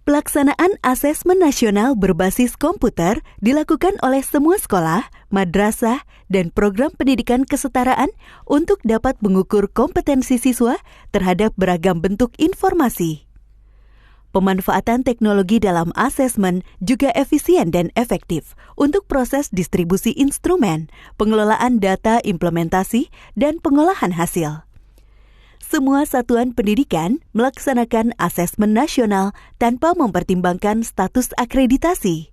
Pelaksanaan asesmen nasional berbasis komputer dilakukan oleh semua sekolah, madrasah, dan program pendidikan kesetaraan untuk dapat mengukur kompetensi siswa terhadap beragam bentuk informasi. Pemanfaatan teknologi dalam asesmen juga efisien dan efektif untuk proses distribusi instrumen, pengelolaan data implementasi, dan pengolahan hasil. Semua satuan pendidikan melaksanakan asesmen nasional tanpa mempertimbangkan status akreditasi.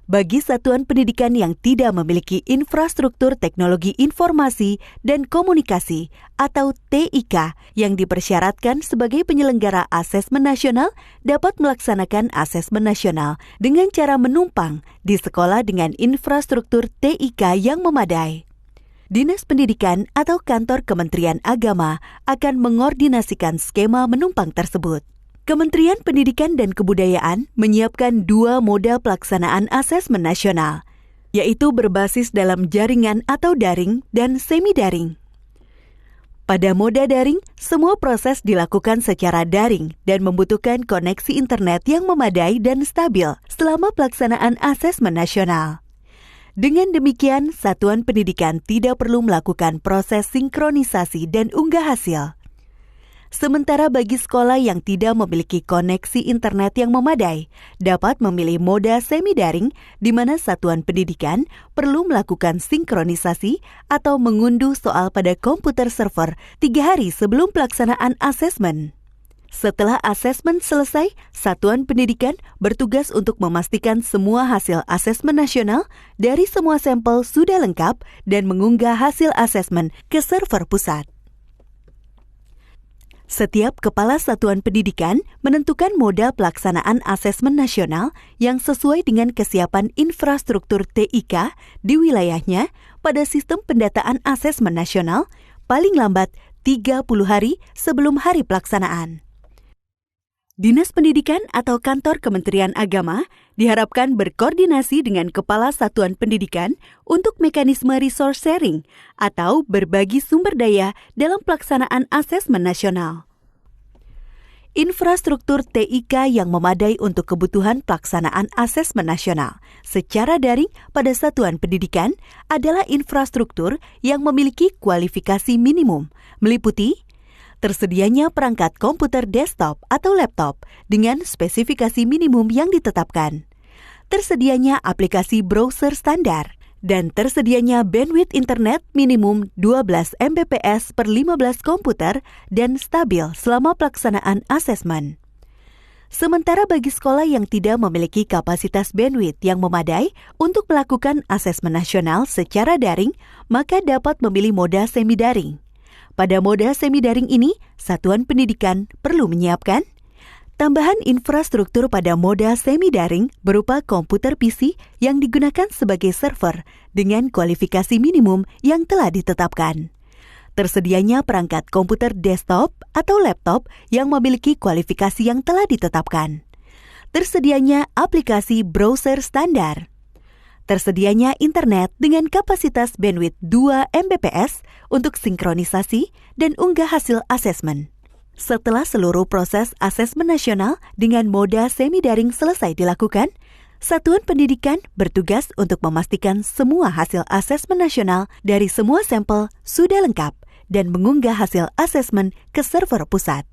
Bagi satuan pendidikan yang tidak memiliki infrastruktur teknologi informasi dan komunikasi atau TIK yang dipersyaratkan sebagai penyelenggara asesmen nasional dapat melaksanakan asesmen nasional dengan cara menumpang di sekolah dengan infrastruktur TIK yang memadai. Dinas Pendidikan atau Kantor Kementerian Agama akan mengordinasikan skema menumpang tersebut. Kementerian Pendidikan dan Kebudayaan menyiapkan 2 moda pelaksanaan asesmen nasional, yaitu berbasis dalam jaringan atau daring dan semi-daring. Pada moda daring, semua proses dilakukan secara daring dan membutuhkan koneksi internet yang memadai dan stabil selama pelaksanaan asesmen nasional. Dengan demikian, satuan pendidikan tidak perlu melakukan proses sinkronisasi dan unggah hasil. Sementara bagi sekolah yang tidak memiliki koneksi internet yang memadai, dapat memilih moda semi-daring di mana satuan pendidikan perlu melakukan sinkronisasi atau mengunduh soal pada komputer server 3 hari sebelum pelaksanaan asesmen. Setelah asesmen selesai, satuan pendidikan bertugas untuk memastikan semua hasil asesmen nasional dari semua sampel sudah lengkap dan mengunggah hasil asesmen ke server pusat. Setiap kepala satuan pendidikan menentukan moda pelaksanaan asesmen nasional yang sesuai dengan kesiapan infrastruktur TIK di wilayahnya pada sistem pendataan asesmen nasional paling lambat 30 hari sebelum hari pelaksanaan. Dinas Pendidikan atau Kantor Kementerian Agama diharapkan berkoordinasi dengan Kepala Satuan Pendidikan untuk mekanisme resource sharing atau berbagi sumber daya dalam pelaksanaan asesmen nasional. Infrastruktur TIK yang memadai untuk kebutuhan pelaksanaan asesmen nasional secara daring pada satuan pendidikan adalah infrastruktur yang memiliki kualifikasi minimum, meliputi tersedianya perangkat komputer desktop atau laptop dengan spesifikasi minimum yang ditetapkan, tersedianya aplikasi browser standar, dan tersedianya bandwidth internet minimum 12 Mbps per 15 komputer dan stabil selama pelaksanaan asesmen. Sementara bagi sekolah yang tidak memiliki kapasitas bandwidth yang memadai untuk melakukan asesmen nasional secara daring, maka dapat memilih moda semi-daring. Pada moda semi-daring ini, satuan pendidikan perlu menyiapkan tambahan infrastruktur pada moda semi-daring berupa komputer PC yang digunakan sebagai server dengan kualifikasi minimum yang telah ditetapkan. Tersedianya perangkat komputer desktop atau laptop yang memiliki kualifikasi yang telah ditetapkan. Tersedianya aplikasi browser standar. Tersedianya internet dengan kapasitas bandwidth 2 Mbps untuk sinkronisasi dan unggah hasil asesmen. Setelah seluruh proses asesmen nasional dengan moda semi-daring selesai dilakukan, satuan pendidikan bertugas untuk memastikan semua hasil asesmen nasional dari semua sampel sudah lengkap dan mengunggah hasil asesmen ke server pusat.